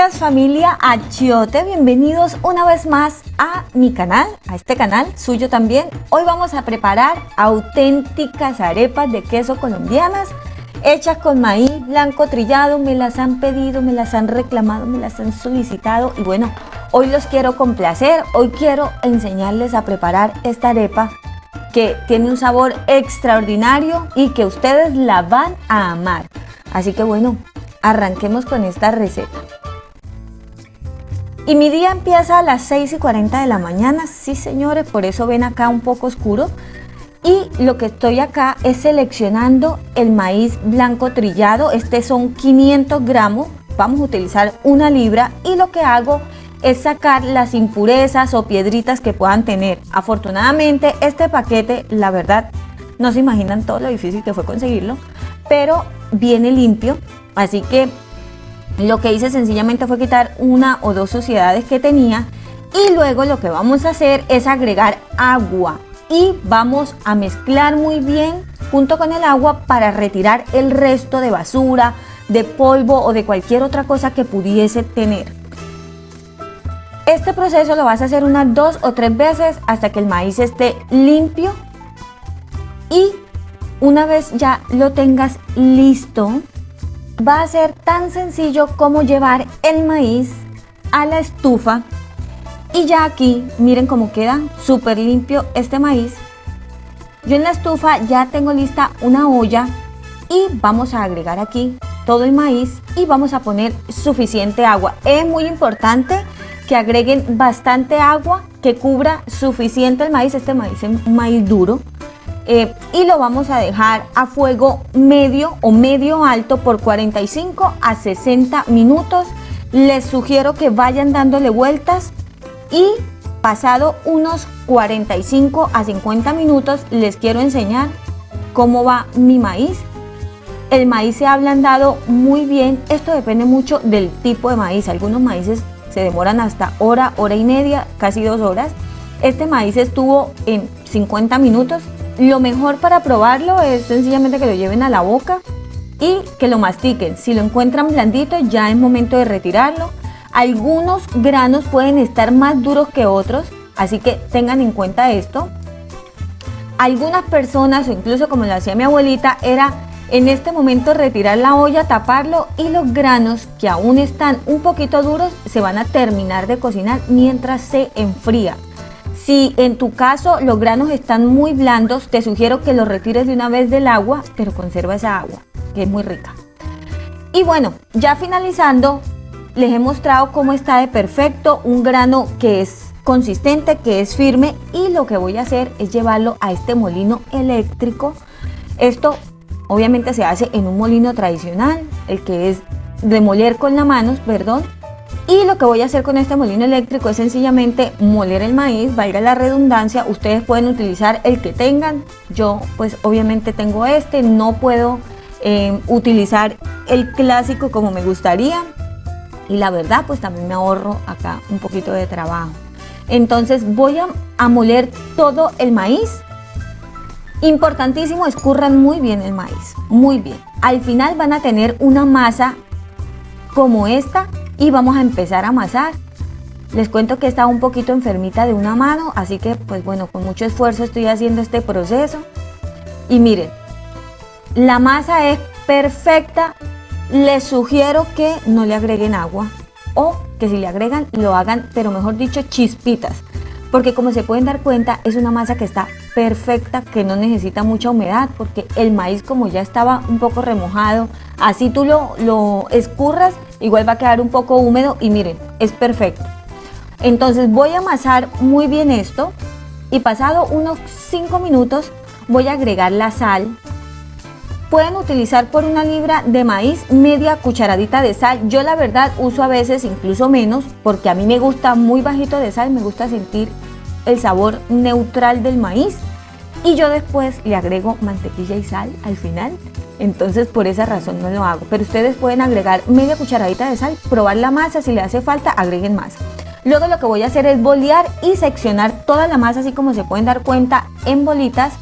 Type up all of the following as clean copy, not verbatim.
días familia Achiote, bienvenidos una vez más a mi canal, a este canal suyo también. Hoy vamos a preparar auténticas arepas de queso colombianas hechas con maíz blanco trillado. Me las han pedido, me las han reclamado, me las han solicitado y bueno, hoy los quiero complacer. Hoy quiero enseñarles a preparar esta arepa que tiene un sabor extraordinario y que ustedes la van a amar. Así que bueno, arranquemos con esta receta. Y mi día empieza a las 6:40 de la mañana, sí señores, por eso ven acá un poco oscuro. Y lo que estoy acá es seleccionando el maíz blanco trillado. Son 500 gramos, vamos a utilizar 1 libra y lo que hago es sacar las impurezas o piedritas que puedan tener. Afortunadamente este paquete, la verdad, no se imaginan todo lo difícil que fue conseguirlo, pero viene limpio, así que lo que hice sencillamente fue quitar 1 o 2 suciedades que tenía y luego lo que vamos a hacer es agregar agua y vamos a mezclar muy bien junto con el agua para retirar el resto de basura, de polvo o de cualquier otra cosa que pudiese tener. Este proceso lo vas a hacer unas 2 o 3 veces hasta que el maíz esté limpio y una vez ya lo tengas listo, va a ser tan sencillo como llevar el maíz a la estufa y ya aquí miren cómo queda súper limpio este maíz. Yo en la estufa ya tengo lista una olla y vamos a agregar aquí todo el maíz y vamos a poner suficiente agua. Es muy importante que agreguen bastante agua que cubra suficiente el maíz. Este maíz es un maíz duro. Y lo vamos a dejar a fuego medio o medio alto por 45 a 60 minutos. Les sugiero que vayan dándole vueltas y pasado unos 45 a 50 minutos les quiero enseñar cómo va mi maíz. El maíz se ha ablandado muy bien. Esto depende mucho del tipo de maíz. Algunos maíces se demoran hasta hora, hora y media, casi 2 horas. Este maíz estuvo en 50 minutos. Lo mejor para probarlo es sencillamente que lo lleven a la boca y que lo mastiquen. Si lo encuentran blandito, ya es momento de retirarlo. Algunos granos pueden estar más duros que otros, así que tengan en cuenta esto. Algunas personas, o incluso como lo hacía mi abuelita, era en este momento retirar la olla, taparlo y los granos que aún están un poquito duros se van a terminar de cocinar mientras se enfría. Si en tu caso los granos están muy blandos, te sugiero que los retires de una vez del agua, pero conserva esa agua, que es muy rica. Y bueno, ya finalizando, les he mostrado cómo está de perfecto, un grano que es consistente, que es firme, y lo que voy a hacer es llevarlo a este molino eléctrico. Esto obviamente se hace en un molino tradicional, el que es de moler con la mano, perdón. Y lo que voy a hacer con este molino eléctrico es sencillamente moler el maíz, valga la redundancia. Ustedes pueden utilizar el que tengan. Yo pues obviamente tengo este, no puedo utilizar el clásico como me gustaría. Y la verdad pues también me ahorro acá un poquito de trabajo. Entonces voy a moler todo el maíz. Importantísimo, escurran muy bien el maíz, muy bien. Al final van a tener una masa como esta. Y vamos a empezar a amasar. Les cuento que está un poquito enfermita de una mano, así que pues bueno, con mucho esfuerzo estoy haciendo este proceso. Y miren, la masa es perfecta. Les sugiero que no le agreguen agua o que si le agregan lo hagan, pero mejor dicho, chispitas. Porque como se pueden dar cuenta, es una masa que está perfecta, que no necesita mucha humedad, porque el maíz como ya estaba un poco remojado, así tú lo escurras, igual va a quedar un poco húmedo y miren, es perfecto. Entonces voy a amasar muy bien esto y pasado unos 5 minutos voy a agregar la sal. Pueden utilizar por 1 libra de maíz media cucharadita de sal. Yo la verdad uso a veces incluso menos porque a mí me gusta muy bajito de sal, me gusta sentir el sabor neutral del maíz y yo después le agrego mantequilla y sal al final. Entonces por esa razón no lo hago, pero ustedes pueden agregar media cucharadita de sal, probar la masa, si le hace falta agreguen más. Luego lo que voy a hacer es bolear y seccionar toda la masa así como se pueden dar cuenta en bolitas.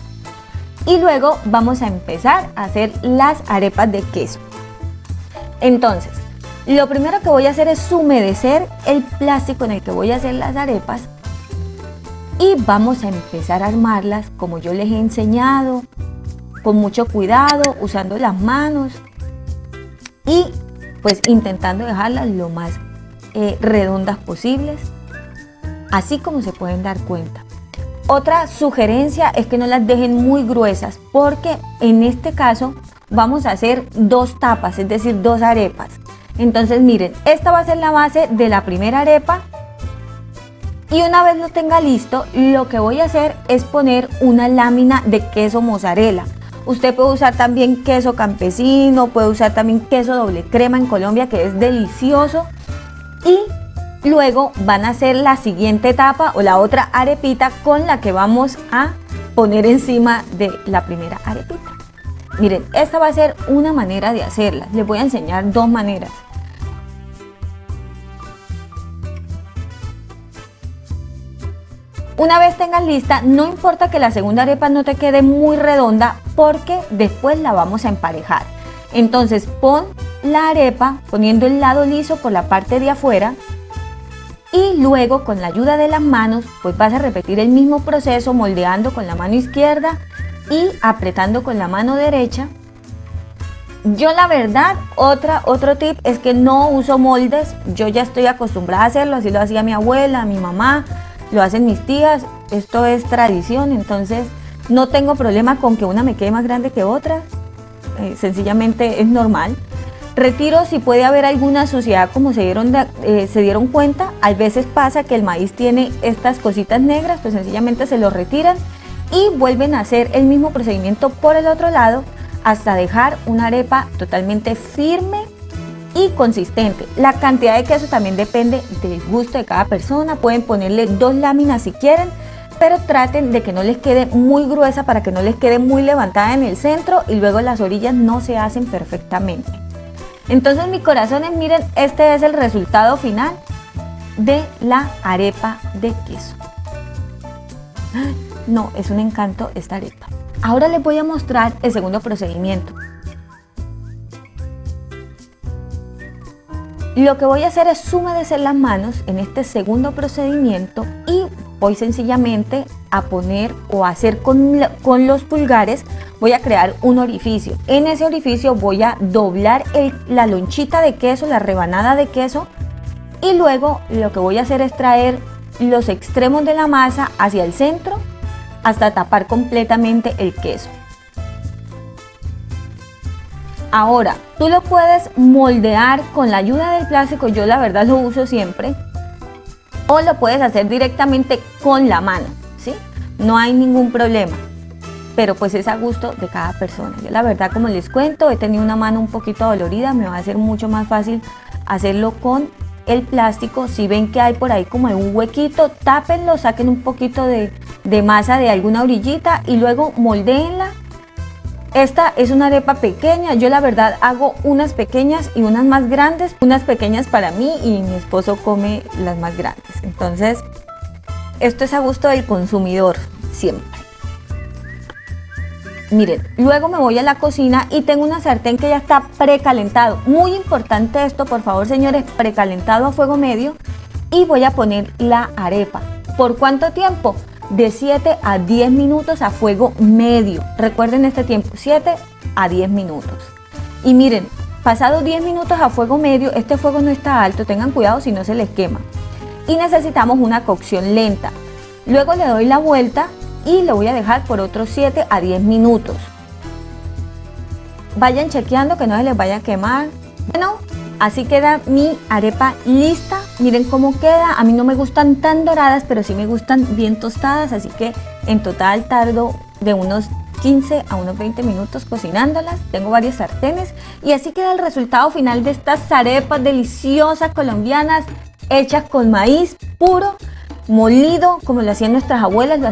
Y luego vamos a empezar a hacer las arepas de queso. Entonces, Lo primero que voy a hacer es humedecer el plástico en el que voy a hacer las arepas y vamos a empezar a armarlas como yo les he enseñado, con mucho cuidado, usando las manos y pues intentando dejarlas lo más redondas posibles, así como se pueden dar cuenta. Otra sugerencia es que no las dejen muy gruesas, porque en este caso vamos a hacer 2 tapas, es decir, 2 arepas. Entonces miren, esta va a ser la base de la primera arepa y una vez lo tenga listo, lo que voy a hacer es poner una lámina de queso mozzarella. Usted puede usar también queso campesino, puede usar también queso doble crema en Colombia, que es delicioso. Y luego van a hacer la siguiente etapa o la otra arepita con la que vamos a poner encima de la primera arepita. Miren, esta va a ser una manera de hacerla. Les voy a enseñar 2 maneras. Una vez tengas lista, no importa que la segunda arepa no te quede muy redonda porque después la vamos a emparejar. Entonces pon la arepa poniendo el lado liso por la parte de afuera y luego con la ayuda de las manos pues vas a repetir el mismo proceso moldeando con la mano izquierda y apretando con la mano derecha. Yo la verdad, otro tip es que no uso moldes, yo ya estoy acostumbrada a hacerlo, así lo hacía mi abuela, mi mamá, lo hacen mis tías, esto es tradición, entonces no tengo problema con que una me quede más grande que otra, sencillamente es normal. Retiro si puede haber alguna suciedad, como se dieron cuenta, a veces pasa que el maíz tiene estas cositas negras, pues sencillamente se lo retiran y vuelven a hacer el mismo procedimiento por el otro lado hasta dejar una arepa totalmente firme y consistente. La cantidad de queso también depende del gusto de cada persona, pueden ponerle 2 láminas si quieren, pero traten de que no les quede muy gruesa para que no les quede muy levantada en el centro y luego las orillas no se hacen perfectamente. Entonces mis corazones, miren, este es el resultado final de la arepa de queso. No, es un encanto esta arepa. Ahora les voy a mostrar el segundo procedimiento. Lo que voy a hacer es humedecer las manos en este segundo procedimiento y voy sencillamente a poner o a hacer con los pulgares, voy a crear un orificio. En ese orificio voy a doblar la lonchita de queso, la rebanada de queso, y luego lo que voy a hacer es traer los extremos de la masa hacia el centro hasta tapar completamente el queso. Ahora, tú lo puedes moldear con la ayuda del plástico, yo la verdad lo uso siempre, o lo puedes hacer directamente con la mano, ¿sí? No hay ningún problema, pero pues es a gusto de cada persona. Yo la verdad, como les cuento, he tenido una mano un poquito dolorida, me va a ser mucho más fácil hacerlo con el plástico. Si ven que hay por ahí como un huequito, tápenlo, saquen un poquito de masa de alguna orillita y luego moldéenla. Esta es una arepa pequeña, yo la verdad hago unas pequeñas y unas más grandes, unas pequeñas para mí y mi esposo come las más grandes. Entonces, esto es a gusto del consumidor, siempre. Miren, luego me voy a la cocina y tengo una sartén que ya está precalentado. Muy importante esto, por favor, señores, precalentado a fuego medio, y voy a poner la arepa. ¿Por cuánto tiempo? De 7 a 10 minutos a fuego medio. Recuerden este tiempo, 7 a 10 minutos. Y miren, pasados 10 minutos a fuego medio, este fuego no está alto, tengan cuidado si no se les quema. Y necesitamos una cocción lenta. Luego le doy la vuelta y lo voy a dejar por otros 7 a 10 minutos. Vayan chequeando que no se les vaya a quemar. Bueno, así queda mi arepa lista. Miren cómo queda. A mí no me gustan tan doradas, pero sí me gustan bien tostadas, así que en total tardo de unos 15 a unos 20 minutos cocinándolas. Tengo varias sartenes y así queda el resultado final de estas arepas deliciosas colombianas hechas con maíz puro, molido como lo hacían nuestras abuelas, lo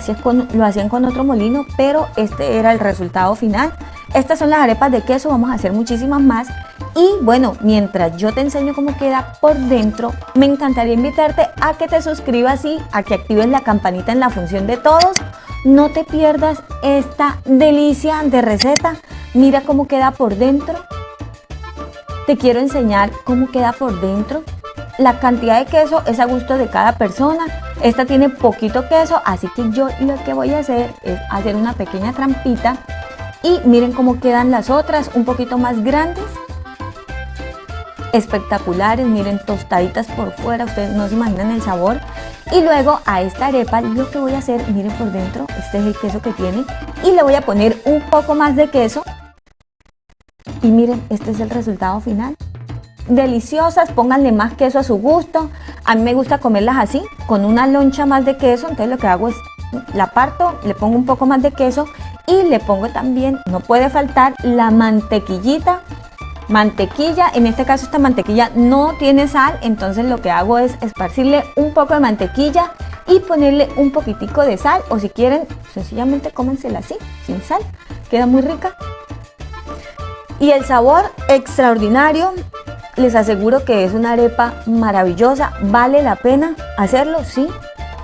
hacían con otro molino, pero este era el resultado final. Estas son las arepas de queso, vamos a hacer muchísimas más. Y bueno, mientras yo te enseño cómo queda por dentro, me encantaría invitarte a que te suscribas y a que actives la campanita en la función de todos. No te pierdas esta delicia de receta. Mira cómo queda por dentro. te quiero enseñar cómo queda por dentro. La cantidad de queso es a gusto de cada persona. Esta tiene poquito queso, así que yo lo que voy a hacer es hacer una pequeña trampita. Y miren cómo quedan las otras, un poquito más grandes. Espectaculares, miren, tostaditas por fuera, ustedes no se imaginan el sabor. Y luego a esta arepa lo que voy a hacer, miren por dentro, este es el queso que tiene. Y le voy a poner un poco más de queso. Y miren, este es el resultado final. Deliciosas, pónganle más queso a su gusto. A mí me gusta comerlas así, con una loncha más de queso. Entonces lo que hago es, la parto, le pongo un poco más de queso y le pongo también, no puede faltar, la mantequillita. Mantequilla, en este caso esta mantequilla no tiene sal, entonces lo que hago es esparcirle un poco de mantequilla y ponerle un poquitico de sal, o si quieren, sencillamente cómensela así, sin sal, queda muy rica. Y el sabor extraordinario, les aseguro que es una arepa maravillosa, vale la pena hacerlo, sí.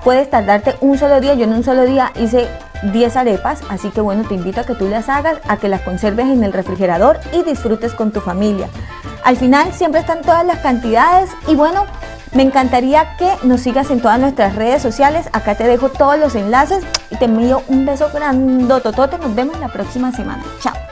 Puedes tardarte un solo día, yo en un solo día hice 10 arepas, así que bueno, te invito a que tú las hagas, a que las conserves en el refrigerador y disfrutes con tu familia. Al final siempre están todas las cantidades y bueno, me encantaría que nos sigas en todas nuestras redes sociales. Acá te dejo todos los enlaces y te envío un beso grandototote. Nos vemos la próxima semana. Chao.